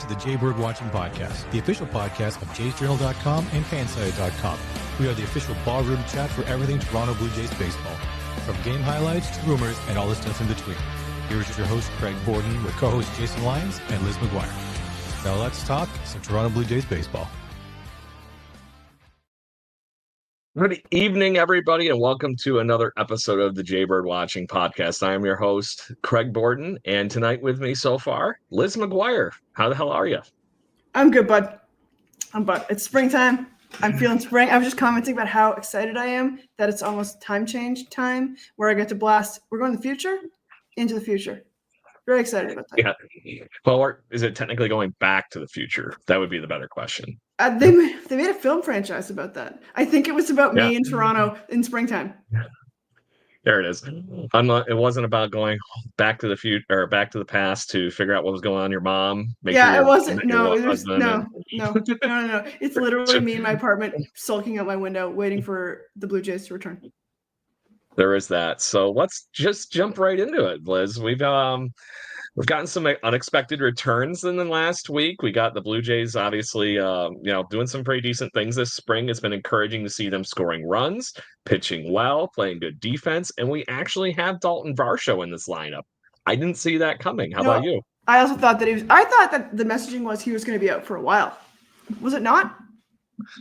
to the Jaybird Watching Podcast, the official podcast of jaysjournal.com and fansite.com. We are the official ballroom chat for everything Toronto Blue Jays baseball, from game highlights to rumors and all the stuff in between. Here's your host, Craig Borden, with co-host Jason Lyons and Liz McGuire. Now let's talk some Toronto Blue Jays baseball. Good evening, everybody, and welcome to another episode of the Jaybird Watching Podcast. I am your host, Craig Borden, and tonight with me so far, Liz McGuire. How the hell are you? I'm good, bud. It's springtime. I'm feeling spring. I was just commenting about how excited I am that it's almost time change time where I get to blast. We're going to the future, into the future. Very excited about that. Yeah. Well, or is it technically going back to the future? That would be the better question. They made a film franchise about that. I think it was about me in Toronto in springtime. There it is. It wasn't about going back to the future or back to the past to figure out what was going on in your mom. It wasn't. No. It's literally me in my apartment sulking out my window, waiting for the Blue Jays to return. There is that. So let's just jump right into it, Liz. We've gotten some unexpected returns in the last week. We got the Blue Jays, obviously, doing some pretty decent things this spring. It's been encouraging to see them scoring runs, pitching well, playing good defense, and we actually have Dalton Varsho in this lineup. I didn't see that coming. How about you? I also thought that I thought that the messaging was he was going to be out for a while. Was it not?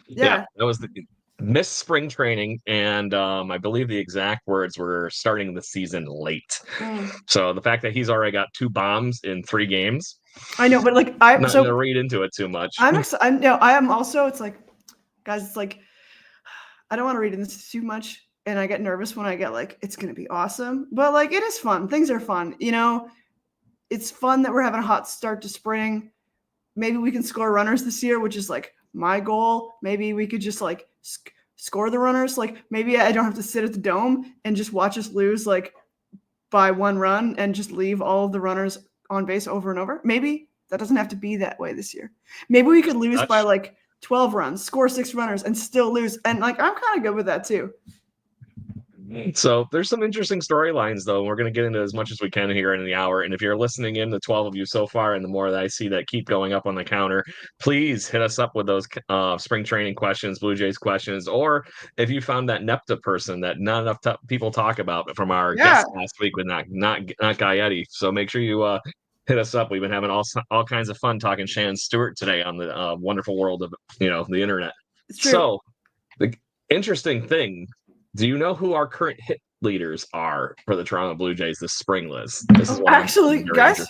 Yeah, that was the missed spring training, and I believe the exact words were starting the season late. So the fact that he's already got 2 bombs in 3 games, I know, but I'm not going to read into it too much. I am also. It's like, guys, it's like I don't want to read into this too much, and I get nervous when I get it's going to be awesome, but it is fun. Things are fun, It's fun that we're having a hot start to spring. Maybe we can score runners this year, which is my goal. Maybe we could just score the runners. Maybe I don't have to sit at the Dome and just watch us lose by 1 run and just leave all of the runners on base over and over. Maybe that doesn't have to be that way this year. Maybe we could lose by 12 runs, score 6 runners and still lose. And I'm kind of good with that too. So there's some interesting storylines, though. We're going to get into as much as we can here in the hour. And if you're listening in, the 12 of you so far, and the more that I see that keep going up on the counter, please hit us up with those spring training questions, Blue Jays questions, or if you found that NEPTA person that not enough people talk about from our guest last week with not Gaetti. So make sure you hit us up. We've been having all kinds of fun talking Shannon Stewart today on the wonderful world of the internet. It's true. So the interesting thing. Do you know who our current hit leaders are for the Toronto Blue Jays this spring, Liz? This is actually, guys,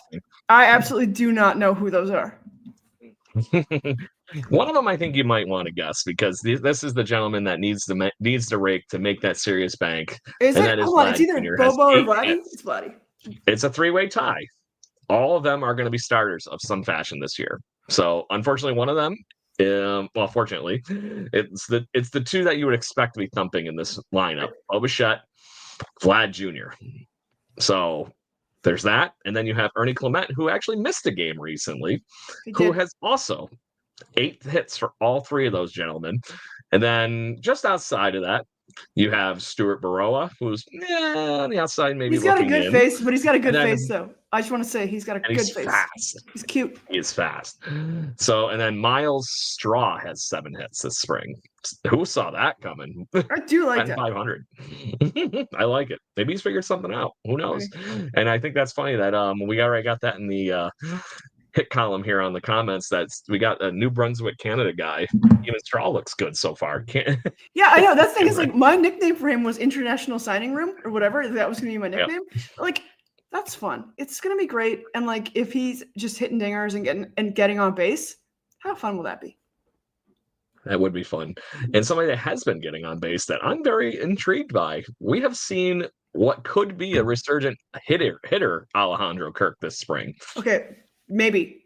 I absolutely do not know who those are. One of them I think you might want to guess, because this is the gentleman that needs to rake to make that serious bank. Is it? It's either Bobo or Vladdy. It's Vladdy. It's a 3-way tie. All of them are going to be starters of some fashion this year. So unfortunately, one of them. Fortunately, it's the 2 that you would expect to be thumping in this lineup: Bichette, Vlad Jr. So there's that, and then you have Ernie Clement, who actually missed a game recently, who has also 8 hits for all 3 of those gentlemen. And then just outside of that, you have Stuart Baroa, who's on the outside, maybe he's got a good face, but he's got a good then, face though. I just want to say he's got a good face. Fast. He's cute. He is fast. So, and then Miles Straw has 7 hits this spring. Who saw that coming? I do like that. 500. I like it. Maybe he's figured something out. Who knows? And I think that's funny that we already got that in the hit column here on the comments, that we got a New Brunswick, Canada guy. Even Straw looks good so far. Yeah, I know. That thing is my nickname for him was International Signing Room or whatever. That was going to be my nickname. Yep. That's fun. It's going to be great. And if he's just hitting dingers and getting on base, how fun will that be? That would be fun. And somebody that has been getting on base that I'm very intrigued by. We have seen what could be a resurgent hitter Alejandro Kirk this spring. Okay. Maybe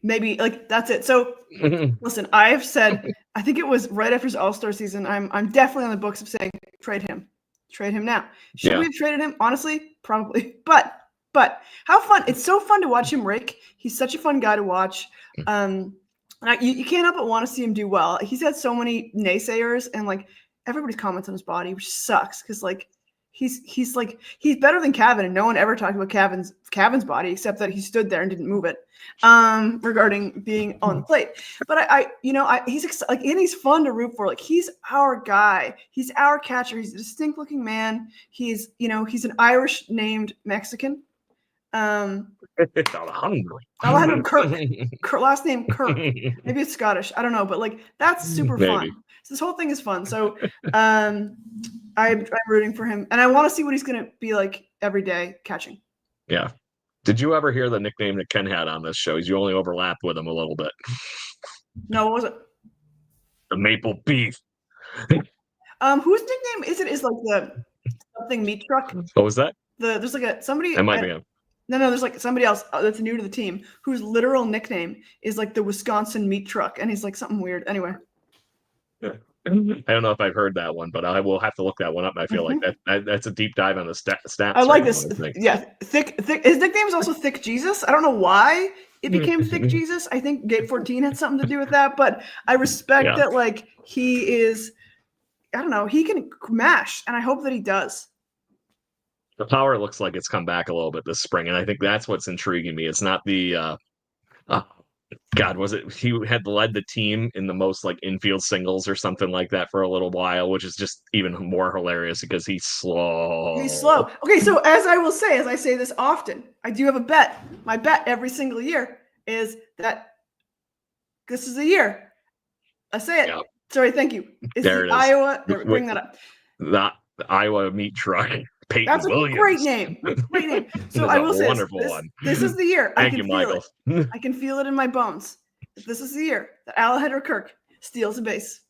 that's it. So listen, I have said, I think it was right after his All-Star season, I'm definitely on the books of saying trade him now. Should we have traded him? Honestly, probably. But how fun. It's so fun to watch him rake. He's such a fun guy to watch. You can't help but want to see him do well. He's had so many naysayers and everybody's comments on his body, which sucks because he's better than Cavan, and no one ever talked about Cavan's body except that he stood there and didn't move it. Regarding being on the plate, but he's and he's fun to root for. Like, he's our guy. He's our catcher. He's a distinct looking man. He's an Irish named Mexican. Alejandro Kirk. Last name Kirk. Maybe it's Scottish. I don't know, but like, that's super fun. So this whole thing is fun. So I'm rooting for him, and I want to see what he's going to be like every day catching. Yeah. Did you ever hear the nickname that Ken had on this show? You only overlapped with him a little bit. No, what was it? The Maple Beef. Whose nickname is it? Is like the something meat truck? What was that? There's like somebody. That might be him. No, there's like somebody else that's new to the team whose literal nickname is like the Wisconsin meat truck, and he's like something weird. Anyway. I don't know if I've heard that one, but I will have to look that one up. I feel like that's a deep dive on the stats. I like this. Yeah, thick. His nickname is also Thick Jesus. I don't know why it became Thick Jesus. I think Gate 14 had something to do with that, but I respect that. Like, he is, I don't know, he can mash, and I hope that he does. The power looks like it's come back a little bit this spring, and I think that's what's intriguing me. It's not the God, was it he had led the team in the most like infield singles or something like that for a little while, which is just even more hilarious because he's slow. He's slow. Okay, so as I say this often, I do have a bet. My bet every single year is that this is the year. I say it. Yep. Sorry, thank you. There it is. Iowa. Bring that up. The Iowa meat truck. Peyton That's a Williams. Great name. Great name. So I will say this is the year. Thank you, Michael. I can feel it in my bones. This is the year that Alejandro Kirk steals a base.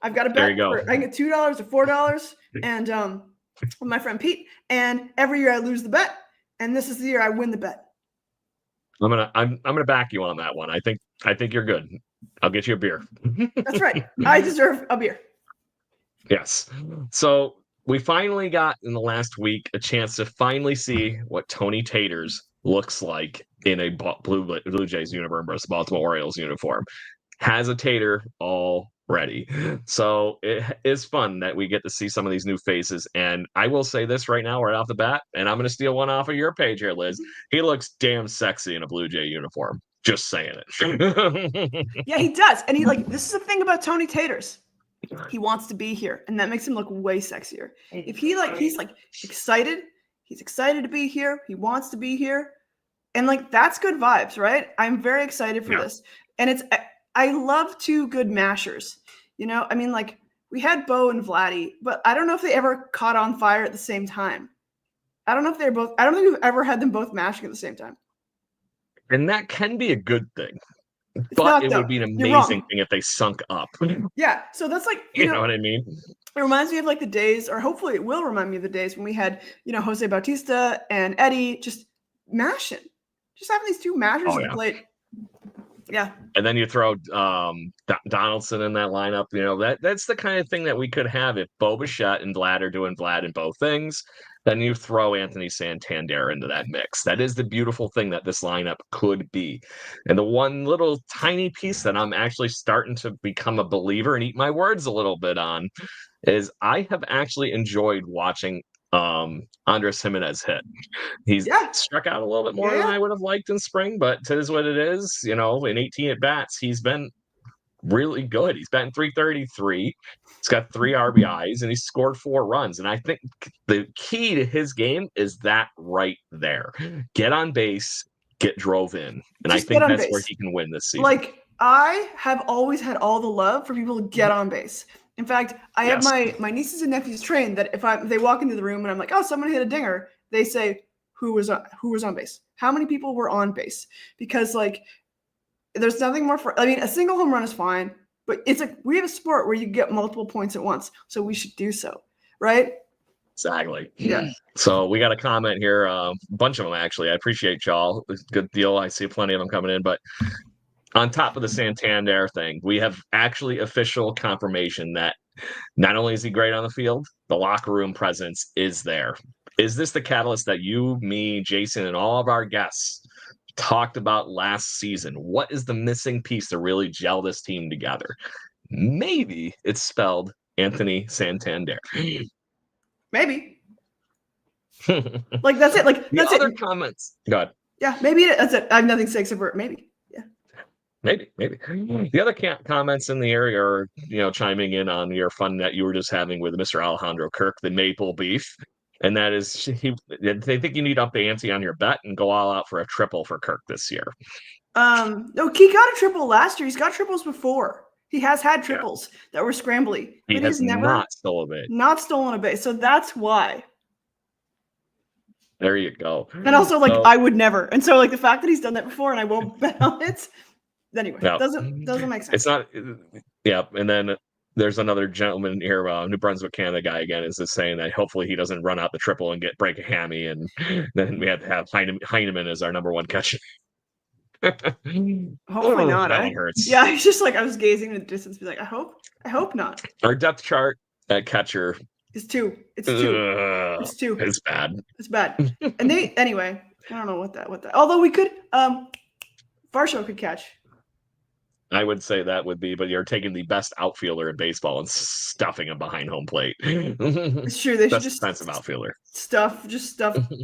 I've got a bet. There you go. I get $2 or $4, and with my friend Pete. And every year I lose the bet, and this is the year I win the bet. I'm gonna back you on that one. I think you're good. I'll get you a beer. That's right. I deserve a beer. Yes. So we finally got in the last week a chance to finally see what Tony Taters looks like in a Blue Jays uniform versus Baltimore Orioles uniform. Has a tater already. So it is fun that we get to see some of these new faces. And I will say this right now, right off the bat, and I'm going to steal one off of your page here, Liz. He looks damn sexy in a Blue Jay uniform. Just saying it. Yeah, he does. And this is the thing about Tony Taters. He wants to be here, and that makes him look way sexier. If he's excited, he's excited to be here. He wants to be here, and that's good vibes, right? I'm very excited for this, and I love two good mashers. I mean, we had Bo and Vladdy, but I don't know if they ever caught on fire at the same time. I don't know if they're both. I don't think we've ever had them both mashing at the same time, and that can be a good thing. But it would be an amazing thing if they sunk up. Yeah. So that's you know what I mean? It reminds me of the days, or hopefully it will remind me of the days when we had, Jose Bautista and Eddie just mashing. Just having these two mashers on the plate. Yeah. And then you throw Donaldson in that lineup. That's the kind of thing that we could have if Bo Bichette and Vlad are doing Vlad in both things. Then you throw Anthony Santander into that mix. That is the beautiful thing that this lineup could be. And the one little tiny piece that I'm actually starting to become a believer and eat my words a little bit on is I have actually enjoyed watching Andres Jimenez hit. He's struck out a little bit more than I would have liked in spring, but it is what it is. In 18 at-bats, he's been really good. He's batting .333. He's got 3 RBIs, and he's scored 4 runs. And I think the key to his game is that right there. Get on base, get drove in. And I think that's where he can win this season. I have always had all the love for people to get on base. In fact, I have my nieces and nephews trained that if they walk into the room and I'm like, oh, someone hit a dinger, they say, who was on base? How many people were on base? Because there's nothing more a single home run is fine, but we have a sport where you get multiple points at once, so we should do so, right? Exactly. Yeah. So we got a comment here, a bunch of them actually. I appreciate y'all. It's a good deal. I see plenty of them coming in, but on top of the Santander thing, we have actually official confirmation that not only is he great on the field, the locker room presence is there. Is this the catalyst that you, me, Jason, and all of our guests talked about last season? What is the missing piece to really gel this team together? Maybe it's spelled Anthony Santander. Maybe. Like that's it. Like the that's other it. comments. Go ahead. Yeah, maybe that's it. I have nothing to say except for maybe. Yeah. Maybe. The other comments in the area are, chiming in on your fun that you were just having with Mr. Alejandro Kirk, the maple beef. And that is, they think you need to up the ante on your bet and go all out for a triple for Kirk this year. No, he got a triple last year. He's got triples before. He has had triples that were scrambly. He has never not stolen a base. Not stolen a base. So that's why. There you go. And also, I would never. And so, the fact that he's done that before and I won't bet on it. Anyway, doesn't make sense. It's not. Yeah, and then there's another gentleman here, New Brunswick, Canada guy again, is just saying that hopefully he doesn't run out the triple and break a hammy, and then we have to have Heineman as our number one catcher. Hopefully not. That one hurts. Yeah, it's just I was gazing in the distance, be like, I hope not. Our depth chart at catcher is 2. It's 2. It's 2. It's bad. It's bad. And anyway, I don't know what that. Although we could, Varsho could catch. I would say that would be, but you're taking the best outfielder in baseball and stuffing him behind home plate. It's true. They should just defensive outfielder. Stuff.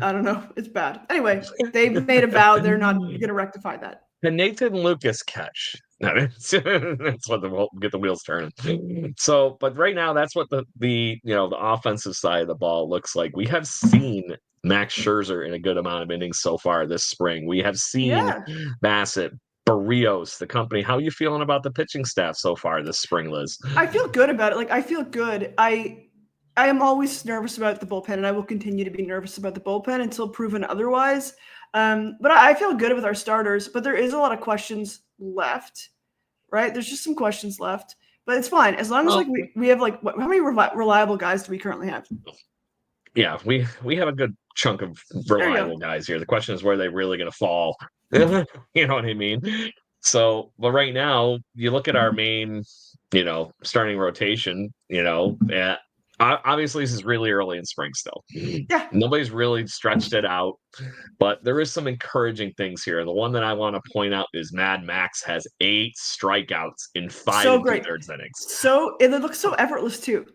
I don't know. It's bad. Anyway, they've made a vow. They're not going to rectify that. Can Nathan Lucas catch? That's what get the wheels turning. So, but right now, that's what the offensive side of the ball looks like. We have seen Max Scherzer in a good amount of innings so far this spring. We have seen Bassett, Barrios, the company. How are you feeling about the pitching staff so far this spring, Liz? I feel good about it. I feel good. I am always nervous about the bullpen, and I will continue to be nervous about the bullpen until proven otherwise. But I feel good with our starters, but there is a lot of questions left, right? There's just some questions left, but it's fine. As long as we have how many reliable guys do we currently have? Yeah, we have a good chunk of reliable guys here. The question is where they're really going to fall. You know what I mean? So, but right now you look at our main, starting rotation, obviously this is really early in spring still. Yeah. Nobody's really stretched it out, but there is some encouraging things here. The one that I want to point out is Mad Max has 8 strikeouts in 5 2/3 innings. So it looks so effortless too.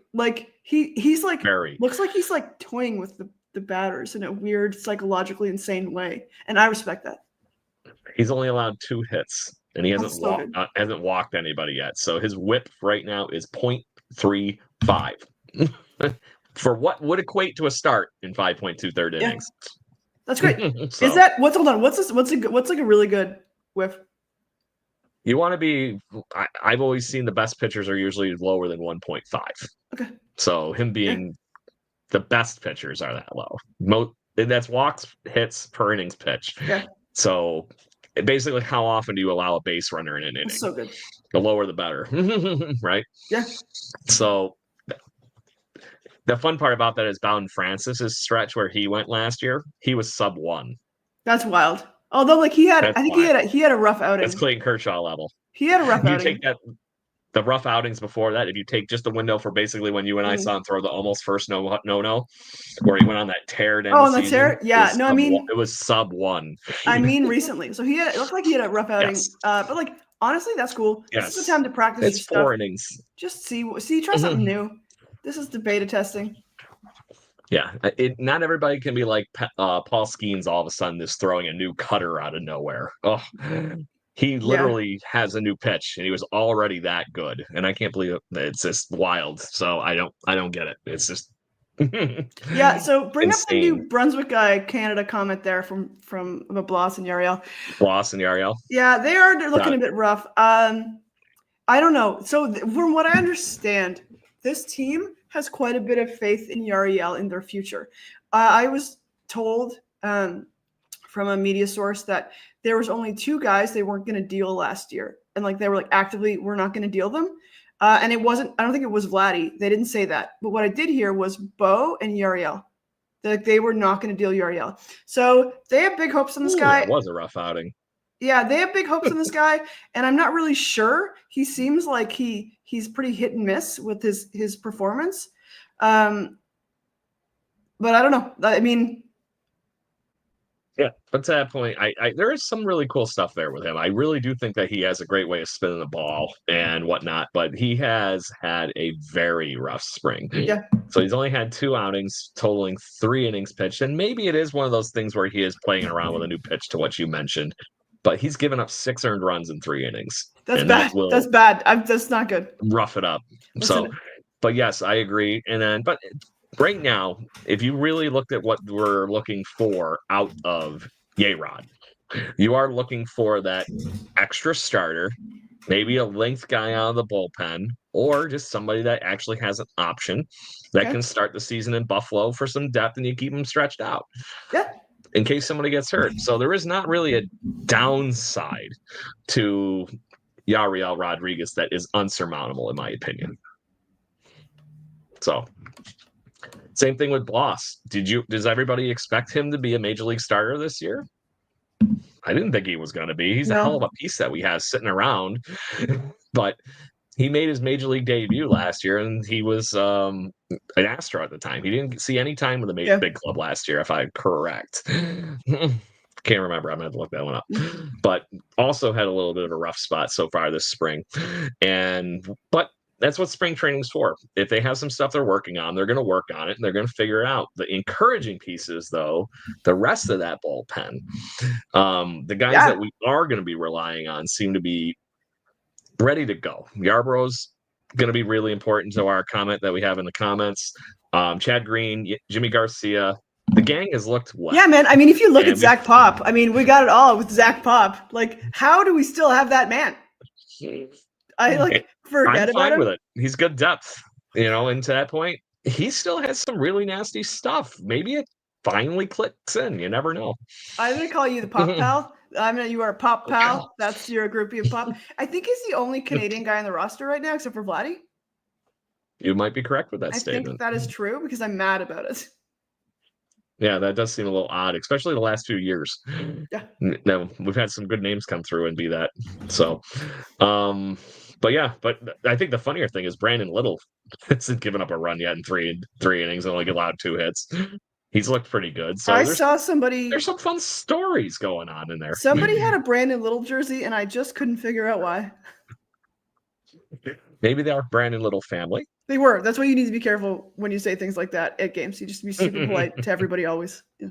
He's looks like he's toying with the batters in a weird, psychologically insane way. And I respect that. He's only allowed 2 hits and he hasn't walked anybody yet. So his whip right now is .35. For what would equate to a start in 5.2 innings. That's great. So, what's a really good whiff? You want to be I've always seen the best pitchers are usually lower than 1.5. Okay. So him being the best pitchers are that low. That's walks, hits per innings pitch. Yeah. So basically, how often do you allow a base runner in an inning? That's so good. The lower the better. Right? Yeah. So the fun part about that is Bowden Francis's stretch where he went last year, he was sub 1. That's wild. Although he had a rough outing. That's Clayton Kershaw level. He had a rough outing. You take the rough outings before that, if you take just the window for basically when you and I saw him throw the almost first no, where he went on that tear to end the season. Tear? Yeah. It was sub 1. I mean recently. So it looked like he had a rough outing. Yes. But honestly, that's cool. Yes. This is the time to practice It's 4 innings. Just try something new. This is the beta testing. Yeah, not everybody can be like Paul Skeens all of a sudden just throwing a new cutter out of nowhere. Oh, he literally has a new pitch, and he was already that good. And I can't believe it. It's just wild. So I don't get it. It's just yeah. So bring up the New Brunswick guy Canada comment there from Bloss and Yariel. Bloss and Yariel. Yeah, they're looking a bit rough. I don't know. So from what I understand, this team has quite a bit of faith in Yariel in their future. I was told from a media source that there was only 2 guys they weren't going to deal last year. And they were actively, we're not going to deal them. And it wasn't, I don't think it was Vladdy. They didn't say that. But what I did hear was Bo and Yariel. They were not going to deal Yariel. So they have big hopes on this guy. It was a rough outing. Yeah, they have big hopes on this guy, and I'm not really sure. He seems like he's pretty hit and miss with his performance. But I don't know. I mean, Yeah, but to that point, there is some really cool stuff there with him. I really do think that he has a great way of spinning the ball and whatnot, but he has had a very rough spring. Yeah. So he's only had 2 outings, totaling 3 innings pitched, and maybe it is one of those things where he is playing around with a new pitch to what you mentioned, but he's given up 6 earned runs in 3 innings. That's bad. That's bad. That's not good. Rough it up. Listen. So, but yes, I agree. And then, but right now, if you really looked at what we're looking for out of Yerod, you are looking for that extra starter, maybe a length guy out of the bullpen, or just somebody that actually has an option that can start the season in Buffalo for some depth, and you keep them stretched out. Yeah. In case somebody gets hurt. So there is not really a downside to Yariel Rodriguez that is unsurmountable, in my opinion. So, same thing with Bloss. Does everybody expect him to be a major league starter this year? I didn't think he was going to be. He's a hell of a piece that we have sitting around. But he made his major league debut last year, and he was an Astro at the time. He didn't see any time with the big club last year, if I'm correct. Can't remember. I'm going to have to look that one up. But also had a little bit of a rough spot so far this spring. But that's what spring training's for. If they have some stuff they're working on, they're going to work on it, and they're going to figure it out. The encouraging pieces, though, the rest of that bullpen, the guys that we are going to be relying on seem to be ready to go. Yarborough's going to be really important to our comment that we have in the comments. Chad Green, Jimmy Garcia, the gang has looked well. Yeah, man. I mean, if you look at Zach Pop, I mean, we got it all with Zach Pop. Like, how do we still have that man? Forget I'm fine about him. with it. He's good depth, and to that point, he still has some really nasty stuff. Maybe it finally clicks in. You never know. I'm going to call you the Pop Pal. I mean, you are a Pop Pal. That's your groupie of Pop. I think he's the only Canadian guy on the roster right now, except for Vladdy. You might be correct with that statement. I think that is true because I'm mad about it. Yeah, that does seem a little odd, especially the last few years. Yeah. No, we've had some good names come through and be that. So, but I think the funnier thing is Brandon Little hasn't given up a run yet in three innings and only allowed 2 hits. He's looked pretty good. So I saw somebody. There's some fun stories going on in there. Somebody had a Brandon Little jersey, and I just couldn't figure out why. Maybe they are Brandon Little family. They were. That's why you need to be careful when you say things like that at games. You just be super polite to everybody always. Yeah.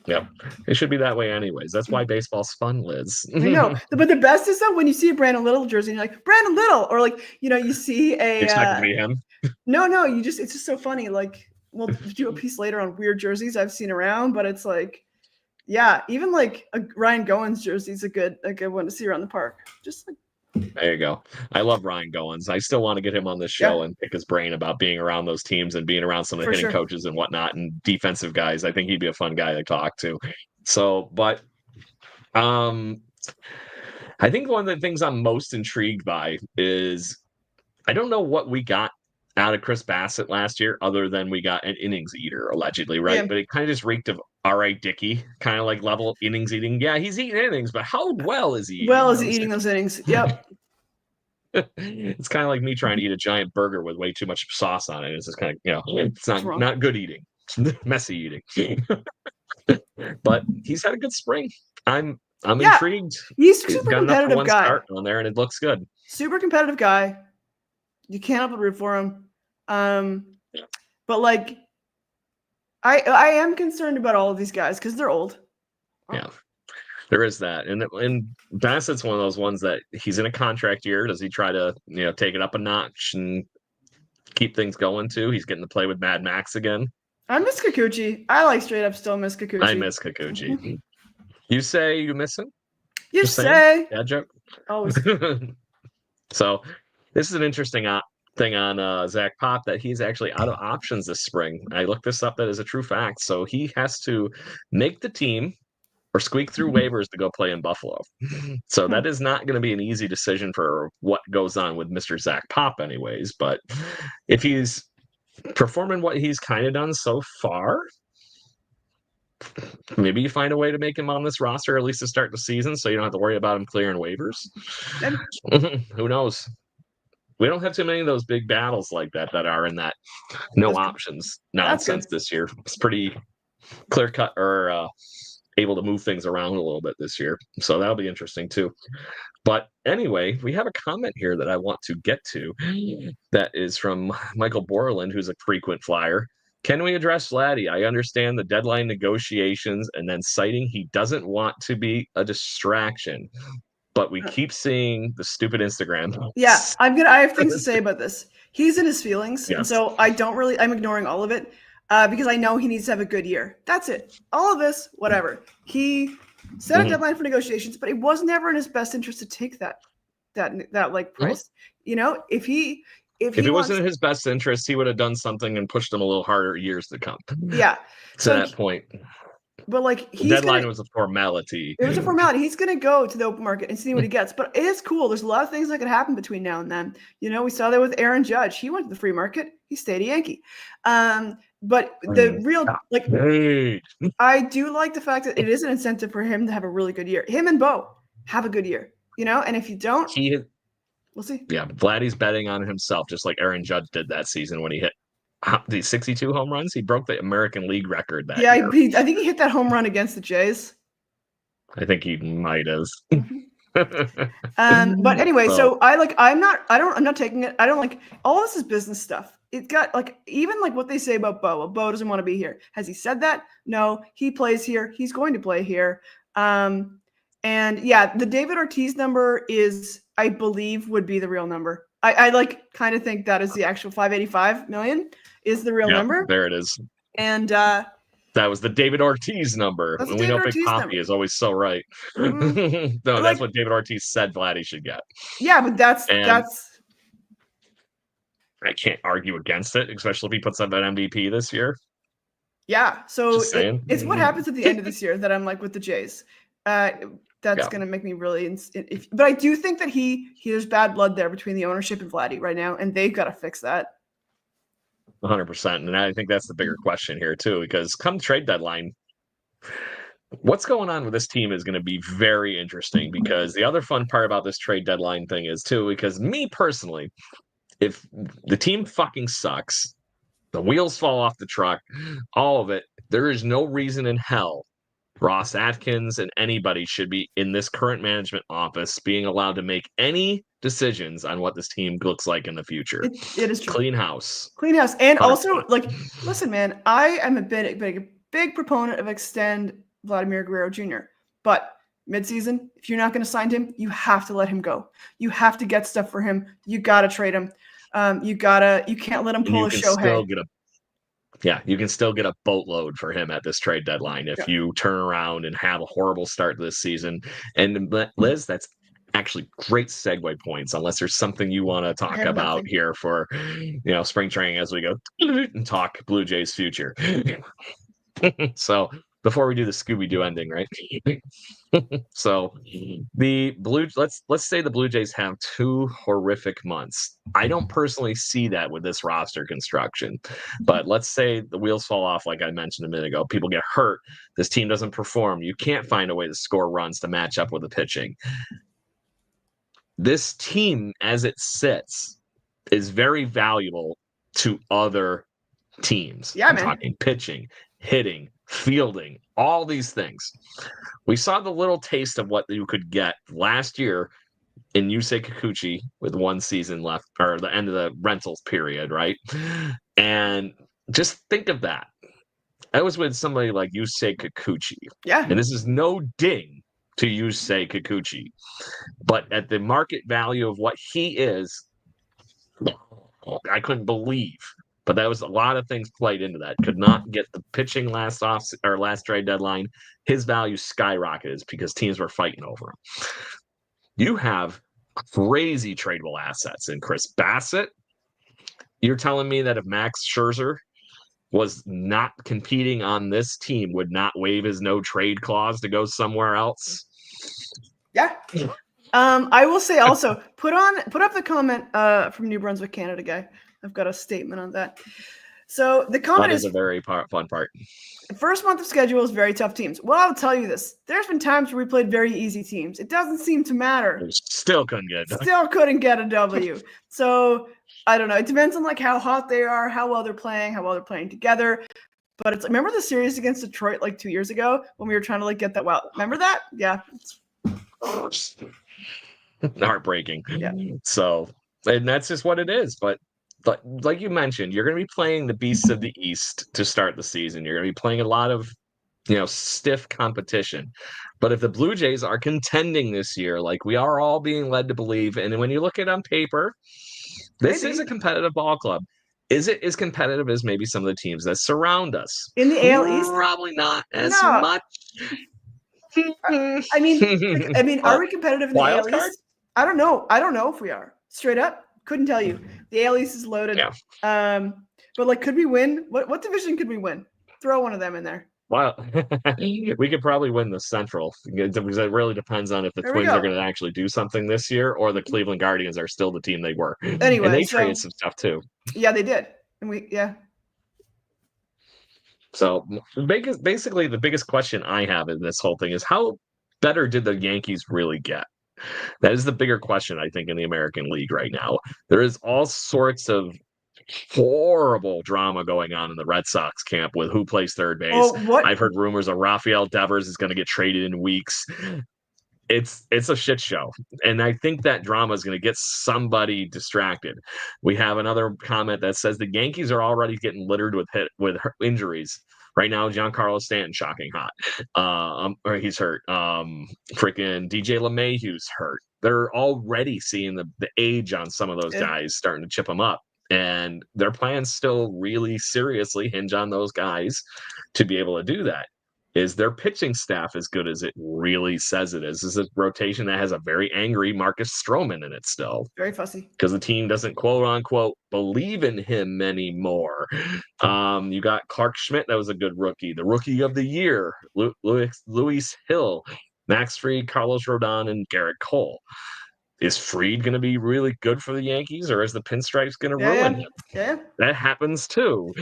Yep. It should be that way anyways. That's why baseball's fun, Liz. I know. But the best is though when you see a Brandon Little jersey and you're like, Brandon Little, or like, you see a expect it to be him. No, it's just so funny. Like, we'll do a piece later on weird jerseys I've seen around, but it's like, yeah, even like a Ryan Goins jersey is a good one to see around the park. Just like, there you go. I love Ryan Goins. I still want to get him on this show and pick his brain about being around those teams and being around some of the hitting coaches and whatnot and defensive guys. I think he'd be a fun guy to talk to. So, but I think one of the things I'm most intrigued by is I don't know what we got out of Chris Bassett last year other than we got an innings eater, allegedly, right? Yeah. But it kind of just reeked of R.A. Dickey, kind of like level innings eating. Yeah, he's eating innings, but how well is he eating those innings? Yep. It's kind of like me trying to eat a giant burger with way too much sauce on it. It's just kind of, it's not good eating. It's messy eating. But he's had a good spring. I'm intrigued. He's super competitive guy start on there, and it looks good. Super competitive guy. You can't help but root for him. But like, I am concerned about all of these guys because they're old. Yeah, there is that, and Bassett's one of those ones that he's in a contract year. Does he try to take it up a notch and keep things going too? He's getting to play with Mad Max again. I miss Kikuchi. I like straight up still miss Kikuchi. I miss Kikuchi. You say you miss him? You say. Bad joke. Always. So this is an interesting thing on Zach Pop that he's actually out of options this spring. I looked this up. That is a true fact. So he has to make the team or squeak through waivers to go play in Buffalo. So that is not going to be an easy decision for what goes on with Mr. Zach Pop anyways. But if he's performing what he's kind of done so far, maybe you find a way to make him on this roster, at least to start the season, so you don't have to worry about him clearing waivers. Who knows? We don't have too many of those big battles like that are in that no options nonsense this year. It's pretty clear cut, or able to move things around a little bit this year. So that'll be interesting too. But anyway, we have a comment here that I want to get to that is from Michael Borland, who's a frequent flyer. Can we address Vladdy? I understand the deadline negotiations and then citing he doesn't want to be a distraction. But we keep seeing the stupid Instagram. Yeah, I have things to say about this. He's in his feelings, Yes. and so I'm ignoring all of it because I know he needs to have a good year. That's it. All of this, whatever. He set a deadline for negotiations, but it was never in his best interest to take that like price. You know, if it wasn't in his best interest, he would have done something and pushed him a little harder years to come. Yeah. To that point. But like the deadline was a formality. It was a formality. He's going to go to the open market and see what he gets. But it is cool. There's a lot of things that could happen between now and then. You know, we saw that with Aaron Judge. He went to the free market. He stayed a Yankee. But the real, like, I do like the fact that it is an incentive for him to have a really good year. Him and Bo have a good year, you know? And if you don't, we'll see. Yeah, Vladdy's betting on himself, just like Aaron Judge did that season when he hit the 62 home runs. He broke the American League record that year. I think he hit that home run against the Jays. I think he might have. But anyway, so I'm not taking it. I don't like all this is business stuff. It got like even like what they say about Bo. Well, Bo doesn't want to be here. Has he said that? No, he plays here. He's going to play here. And yeah, the David Ortiz number is, I believe, would be the real number. I like kind of think that is the actual 585 million is the real number. There it is. And that was the David Ortiz number. And we know Big Poppy is always so right. No, that's what David Ortiz said Vladdy should get. Yeah, but that's I can't argue against it, especially if he puts up an MVP this year. Yeah, so it's what happens at the end of this year that I'm like with the Jays. That's going to make me really but I do think that there's bad blood there between the ownership and Vladdy right now, and they've got to fix that. 100%. And I think that's the bigger question here too, because come trade deadline, what's going on with this team is going to be very interesting, because the other fun part about this trade deadline thing is too, because me personally, if the team fucking sucks, the wheels fall off the truck, all of it, there is no reason in hell Ross Atkins and anybody should be in this current management office being allowed to make any decisions on what this team looks like in the future. It is true. Clean house. Clean house. And also, like, listen, man, I am a big proponent of extend Vladimir Guerrero Jr. But midseason, if you're not going to sign him, you have to let him go. You have to get stuff for him. You got to trade him. You can't let him pull a Shohei. You can still get a boatload for him at this trade deadline if you turn around and have a horrible start to this season. And Liz, that's actually great segue points, unless there's something you want to talk about here for, spring training as we go and talk Blue Jays future. So before we do the Scooby-Doo ending, right? So let's say the Blue Jays have 2 horrific months. I don't personally see that with this roster construction, but let's say the wheels fall off, like I mentioned a minute ago. People get hurt. This team doesn't perform. You can't find a way to score runs to match up with the pitching. This team, as it sits, is very valuable to other teams. Yeah, I'm talking pitching, hitting, fielding, all these things. We saw the little taste of what you could get last year in Yusei Kikuchi with 1 season left, or the end of the rentals period, right? And just think of that. I was with somebody like Yusei Kikuchi. Yeah. And this is no ding to Yusei Kikuchi, but at the market value of what he is, I couldn't believe. But that was a lot of things played into that. Could not get the pitching last trade deadline. His value skyrocketed because teams were fighting over him. You have crazy tradable assets in Chris Bassett. You're telling me that if Max Scherzer was not competing on this team, would not waive his no trade clause to go somewhere else? Yeah. I will say also put up the comment from New Brunswick, Canada guy. I've got a statement on that. So the comment is a very fun part. The first month of schedule is very tough teams. Well, I'll tell you this. There's been times where we played very easy teams. It doesn't seem to matter. Still couldn't get a W. So I don't know. It depends on like how hot they are, how well they're playing together. But it's remember the series against Detroit like 2 years ago when we were trying to like get that. Wow, remember that? Yeah. Heartbreaking. Yeah. So, and that's just what it is. But like you mentioned, you're going to be playing the beasts of the East to start the season. You're going to be playing a lot of, stiff competition. But if the Blue Jays are contending this year, like we are all being led to believe, and when you look at it on paper, this is a competitive ball club. Is it as competitive as maybe some of the teams that surround us? In the AL East? Probably not as No. much. I mean, are we competitive in the Wild AL card? East? I don't know. I don't know if we are. Straight up, couldn't tell you. The AL East is loaded. Yeah. But like, could we win? What division could we win? Throw one of them in there. Well, we could probably win the Central because it really depends on if the There we Twins are go. going to actually do something this year or the Cleveland Guardians are still the team they were. Anyway, and they so- traded some stuff too. Yeah, they did. And So basically, the biggest question I have in this whole thing is how better did the Yankees really get? That is the bigger question, I think, in the American League right now. There is all sorts of horrible drama going on in the Red Sox camp with who plays third base. Oh, what? I've heard rumors of Rafael Devers is going to get traded in weeks. It's a shit show. And I think that drama is going to get somebody distracted. We have another comment that says the Yankees are already getting littered with injuries. Right now, Giancarlo Stanton, shocking hot. Or he's hurt. Freaking DJ LeMahieu's hurt. They're already seeing the age on some of those guys starting to chip them up. And their plans still really seriously hinge on those guys to be able to do that. Is their pitching staff as good as it really says it is? Is a rotation that has a very angry Marcus Stroman in it still. Very fussy. Because the team doesn't quote unquote believe in him anymore. You got Clark Schmidt, that was a good rookie. The rookie of the year, Luis Hill, Max Fried, Carlos Rodon, and Garrett Cole. Is Fried going to be really good for the Yankees, or is the pinstripes going to ruin him? Yeah. That happens too.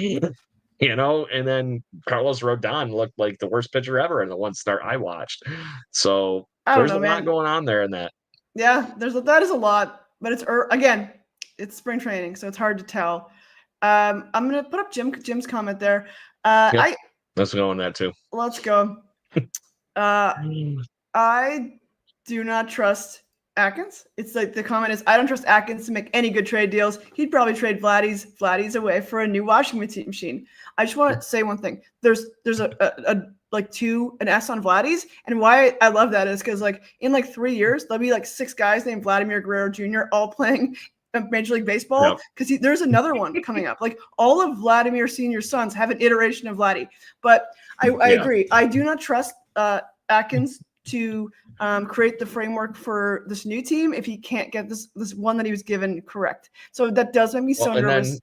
And then Carlos Rodon looked like the worst pitcher ever in the one start I watched. So there's a lot going on there in that. Yeah, that is a lot, but it's spring training, so it's hard to tell. I'm gonna put up Jim's comment there. Let's go on that too. Let's go. I do not trust Atkins. It's like the comment is, I don't trust Atkins to make any good trade deals. He'd probably trade Vladdy's away for a new washing machine. I just want to say one thing. There's a like an S on Vladdy's, and why I love that is because like in like 3 years there'll be like 6 guys named Vladimir Guerrero Jr. all playing Major League Baseball because there's another one coming up. Like all of Vladimir Sr.'s sons have an iteration of Vladdy. But I agree. I do not trust Atkins to create the framework for this new team if he can't get this one that he was given correct. So that does make me so nervous.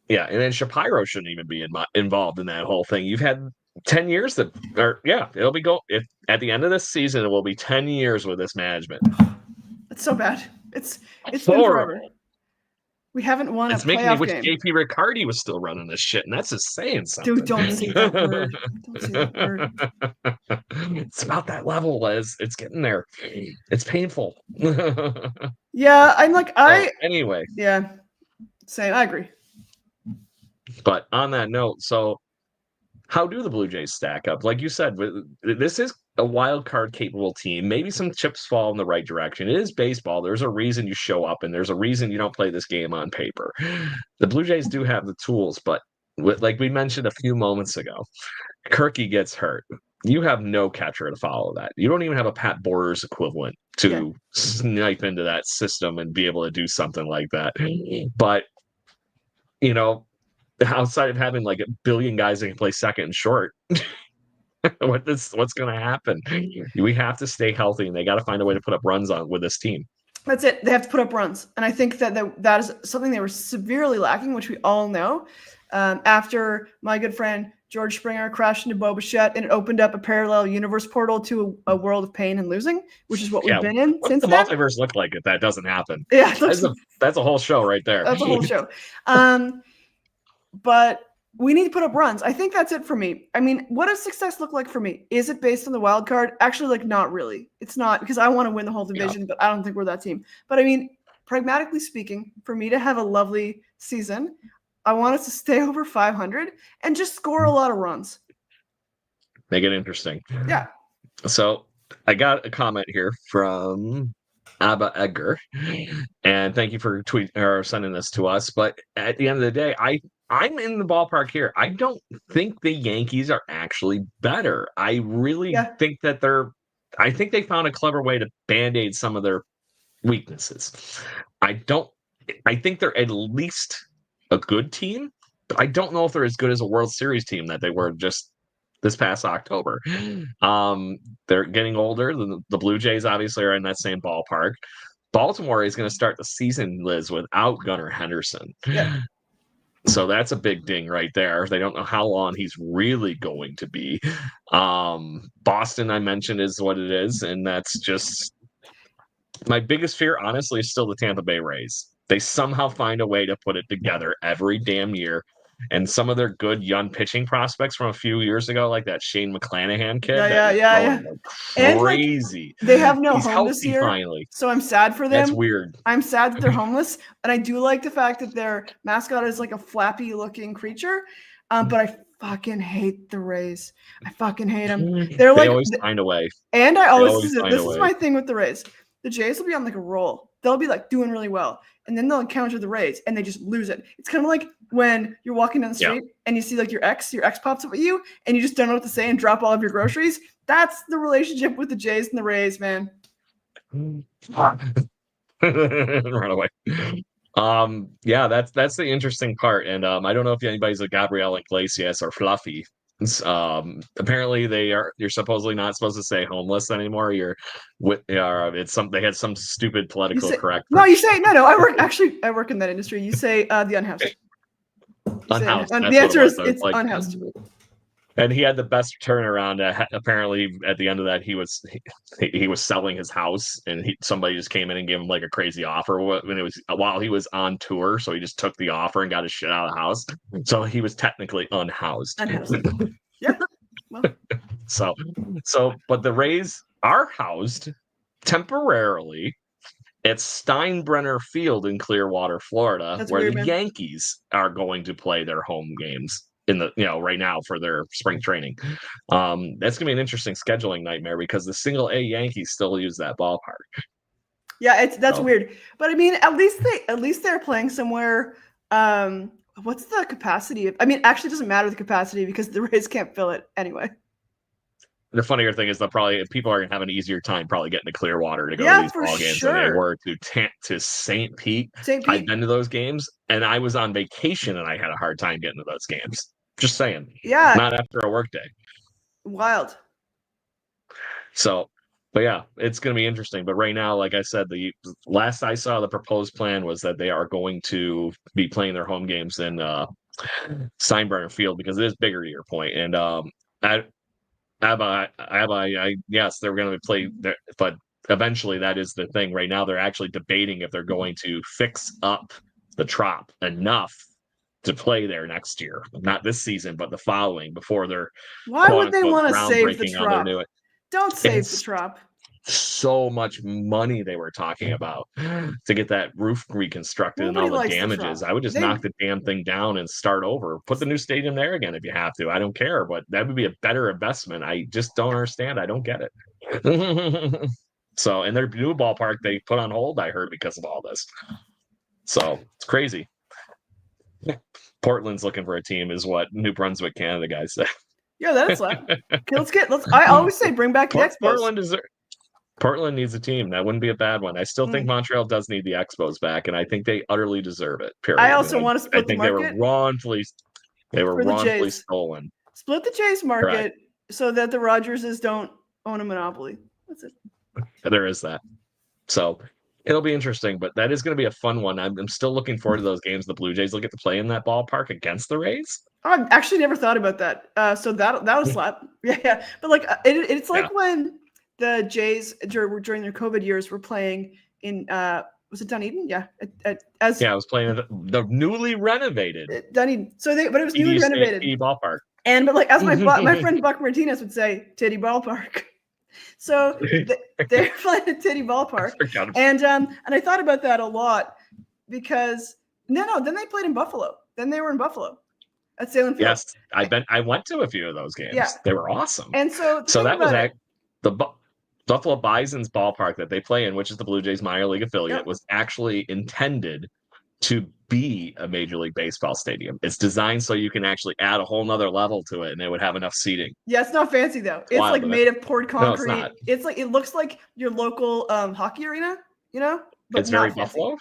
And then Shapiro shouldn't even be involved in that whole thing. You've had 10 years at the end of this season, it will be 10 years with this management. It's so bad. It's been forever. We haven't won a playoff game. JP Riccardi was still running this shit, and that's just saying something. Dude, don't say that word. Don't say that word. It's about that level, Liz. It's getting there. It's painful. Yeah, I'm like anyway. Yeah, same. I agree. But on that note, so how do the Blue Jays stack up? Like you said, this is a wild card capable team. Maybe some chips fall in the right direction. It is baseball. There's a reason you show up, and there's a reason you don't play this game on paper. The Blue Jays do have the tools, but like we mentioned a few moments ago, Kirky gets hurt. You have no catcher to follow that. You don't even have a Pat Borders equivalent to snipe into that system and be able to do something like that. But, outside of having like a billion guys that can play second and short, what's going to happen? We have to stay healthy, and they got to find a way to put up runs with this team. That's it. They have to put up runs, and I think that is something they were severely lacking, which we all know. After my good friend George Springer crashed into Bo Bichette, and it opened up a parallel universe portal to a world of pain and losing, which is what we've been in since the then. Multiverse look like if that doesn't happen. Yeah, that's a whole show right there. That's a whole show. But we need to put up runs. I think that's it for me. I mean, what does success look like for me? Is it based on the wild card? Actually, like, not really. It's not, because I want to win the whole division, but I don't think we're that team. But I mean, pragmatically speaking, for me to have a lovely season, I want us to stay over 500 and just score a lot of runs. Make it interesting. Yeah. So I got a comment here from Abba Edgar, and thank you for sending this to us. But at the end of the day, I'm in the ballpark here. I don't think the Yankees are actually better. I really think that I think they found a clever way to band-aid some of their weaknesses. I think they're at least a good team, but I don't know if they're as good as a World Series team that they were just this past October. They're getting older. The Blue Jays obviously are in that same ballpark. Baltimore is going to start the season, Liz, without Gunnar Henderson. Yeah. So that's a big ding right there. They don't know how long he's really going to be. Boston, I mentioned, is what it is, and that's just my biggest fear, honestly, is still the Tampa Bay Rays. They somehow find a way to put it together every damn year. And some of their good young pitching prospects from a few years ago, like that Shane McClanahan kid, yeah. Crazy. And, they have no He's home this year, finally. So I'm sad for them. That's weird. I'm sad that they're homeless, and I do like the fact that their mascot is like a flappy-looking creature. But I fucking hate the Rays. I fucking hate them. They always find a way. And this is my thing with the Rays. The Jays will be on like a roll. They'll be like doing really well, and then they'll encounter the Rays and they just lose it. It's kind of like when you're walking down the street and you see like your ex pops up at you and you just don't know what to say and drop all of your groceries. That's the relationship with the Jays and the Rays, man. Run away. That's the interesting part. And I don't know if anybody's a Gabriel Iglesias or Fluffy. Apparently you're supposedly not supposed to say homeless anymore. They had some stupid political correct. No, you say no. I work in that industry. You say the unhoused. Unhoused. The answer is it's like, unhoused. And he had the best turnaround. Apparently, at the end of that, he was selling his house, and somebody just came in and gave him like a crazy offer when it was while he was on tour. So he just took the offer and got his shit out of the house. So he was technically unhoused. Yeah. Well. But the Rays are housed temporarily at Steinbrenner Field in Clearwater, Florida, where the Yankees are going to play their home games right now for their spring training. That's gonna be an interesting scheduling nightmare because the single A Yankees still use that ballpark. Yeah, that's weird. But I mean, at least they're playing somewhere. What's the capacity of? I mean, actually, it doesn't matter the capacity because the Rays can't fill it anyway. The funnier thing is that people are gonna have an easier time probably getting to Clearwater to go to these ball games than they were to St. Pete. I've been to those games, and I was on vacation, and I had a hard time getting to those games. Just saying. Yeah. Not after a work day. Wild. So, but yeah, it's going to be interesting. But right now, like I said, the last I saw, the proposed plan was that they are going to be playing their home games in Steinbrenner Field because it is bigger, to your point. And yes, they're going to play there, but eventually that is the thing. Right now, they're actually debating if they're going to fix up the Trop enough to play there next year, not this season, but the following, before they're why would they want to save the Trop? Don't save the Trop. So much money they were talking about to get that roof reconstructed. Nobody and all the damages. I would just knock the damn thing down and start over. Put the new stadium there again if you have to. I don't care, but that would be a better investment. I just don't understand. I don't get it. So, and their new ballpark they put on hold, I heard, because of all this. So it's crazy. Portland's looking for a team is what New Brunswick, Canada guys say. Yeah, that's like I always say bring back the Expos. Portland needs a team. That wouldn't be a bad one. I still think Montreal does need the Expos back, and I think they utterly deserve it. Period. I also want to split the market. They were wrongfully stolen. Split the Jays market so that the Rogerses don't own a monopoly. That's it. There is that. So it'll be interesting, but that is going to be a fun one. I'm still looking forward to those games. The Blue Jays will get to play in that ballpark against the Rays. I've actually never thought about that. So that was slap. Yeah. But like it's like when the Jays during their COVID years were playing in was it Dunedin? Yeah. I was playing the newly renovated Dunedin. But it was newly renovated ballpark. But like as my friend Buck Martinez would say, titty ballpark. So they're playing a titty ballpark, and I thought about that a lot because No. Then they played in Buffalo. Then they were in Buffalo at Salem Field. Yes, I went to a few of those games. Yeah. They were awesome. And so that was the Buffalo Bison's ballpark that they play in, which is the Blue Jays minor league affiliate, was actually intended to be a Major League Baseball stadium. It's designed so you can actually add a whole nother level to it, and it would have enough seating. Yeah, it's not fancy though. It's like made of poured concrete. No, it's like, it looks like your local hockey arena, but it's very Buffalo.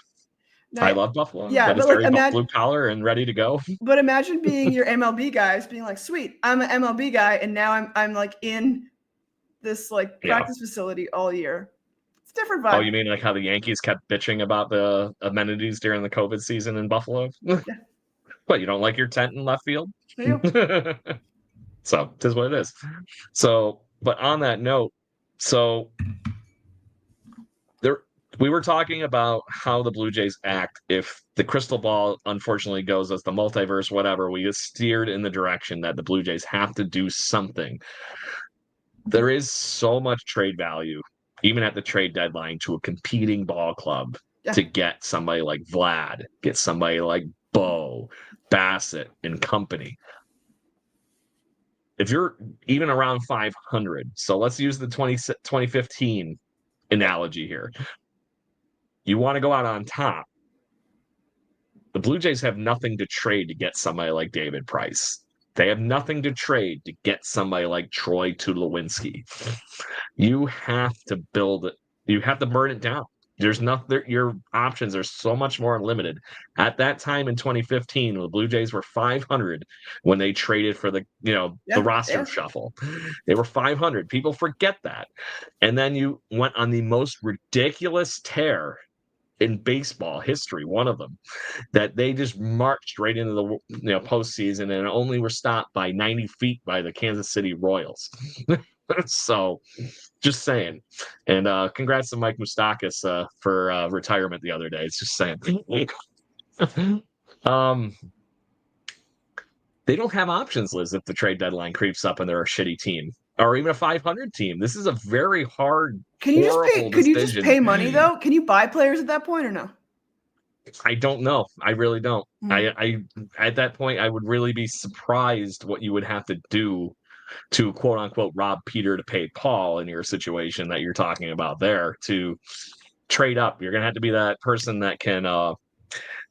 No, I love Buffalo. Yeah, but it's very blue collar and ready to go. But imagine being your MLB guys, being like, "Sweet, I'm an MLB guy, and now I'm like in this like practice facility all year." It's different vibe. Oh, you mean like how the Yankees kept bitching about the amenities during the COVID season in Buffalo? Yeah. What, you don't like your tent in left field? I do. So it is what it is. So, but on that note, we were talking about how the Blue Jays act if the crystal ball unfortunately goes as the multiverse, whatever. We get steered in the direction that the Blue Jays have to do something. There is so much trade value, even at the trade deadline, to a competing ball club to get somebody like Vlad, get somebody like Bo, Bassett, and company. If you're even around 500, so let's use the 2015 analogy here. You want to go out on top. The Blue Jays have nothing to trade to get somebody like David Price. They have nothing to trade to get somebody like Troy Tulowitzki. You have to build it. You have to burn it down. There's nothing. Your options are so much more limited. At that time in 2015, the Blue Jays were 500 when they traded for the roster shuffle. They were 500. People forget that. And then you went on the most ridiculous tear in baseball history, one of them, that they just marched right into the postseason and only were stopped by 90 feet by the Kansas City Royals. So just saying. And congrats to Mike Moustakas for retirement the other day. It's just saying. They don't have options, Liz, if the trade deadline creeps up and they're a shitty team. Or even a 500 team. This is a very hard. Could you just pay money though? Can you buy players at that point or no? I don't know. I really don't. I at that point I would really be surprised what you would have to do to quote unquote rob Peter to pay Paul in your situation that you're talking about there to trade up. You're gonna have to be that person that can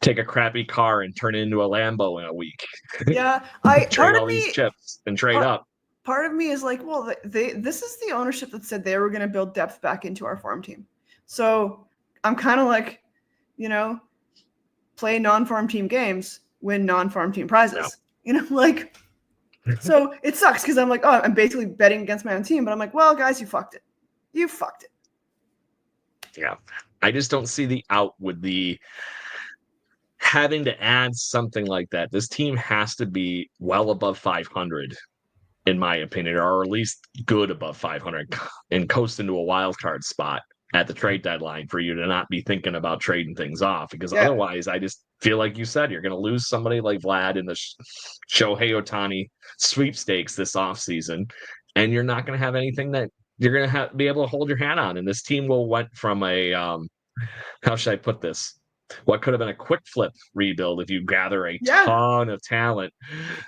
take a crappy car and turn it into a Lambo in a week. Yeah, trade all these chips and trade up. Part of me is like, well, this is the ownership that said they were going to build depth back into our farm team. So I'm kind of like, play non-farm team games, win non-farm team prizes. So it sucks because I'm like, oh, I'm basically betting against my own team. But I'm like, well, guys, you fucked it. You fucked it. Yeah. I just don't see the out with the having to add something like that. This team has to be well above 500. In my opinion, or at least good above 500 and coast into a wild card spot at the trade deadline for you to not be thinking about trading things off. Because otherwise, I just feel like you said, you're going to lose somebody like Vlad in the Shohei Ohtani sweepstakes this offseason, and you're not going to have anything that you're going to be able to hold your hand on. And this team will went from a, how should I put this? What could have been a quick flip rebuild if you gather a ton of talent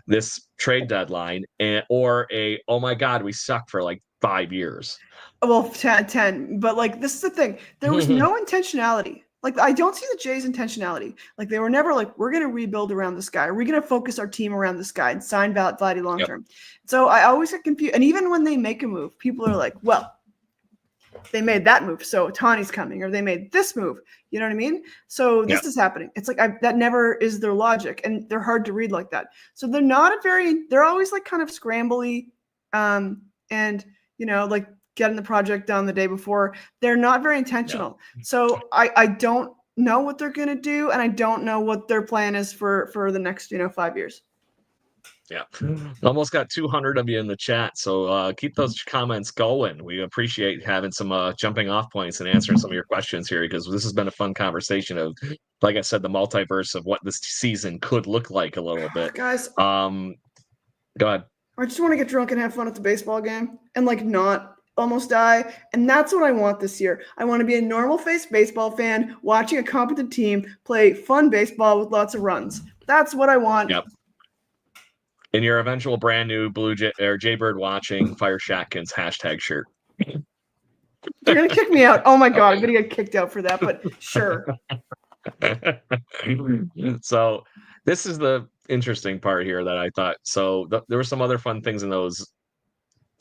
this trade deadline, or oh my God, we suck for like 5 years. Well, 10. But like, this is the thing. There was no intentionality. Like, I don't see the Jays' intentionality. Like, they were never like, we're going to rebuild around this guy. We're going to focus our team around this guy and sign Vladdy long term. So I always get confused. And even when they make a move, people are like, well, they made that move, so Ohtani's coming, or they made this move. You know what I mean? So this is happening. It's like that never is their logic, and they're hard to read like that. So they're always like kind of scrambly, and like getting the project done the day before. They're not very intentional. No. So I don't know what they're gonna do, and I don't know what their plan is for the next 5 years. Yeah, almost got 200 of you in the chat, so keep those comments going. We appreciate having some jumping off points and answering some of your questions here, because this has been a fun conversation of, like I said, the multiverse of what this season could look like a little bit. Guys, go ahead. I just want to get drunk and have fun at the baseball game, and like not almost die. And that's what I want this year. I want to be a normal face baseball fan watching a competent team play fun baseball with lots of runs. That's what I want. Yep. In your eventual brand new Blue Jay or Jaybird watching Fire Shatkins # shirt. They're going to kick me out. Oh my God, I'm going to get kicked out for that, but sure. So this is the interesting part here that I thought. So there were some other fun things in those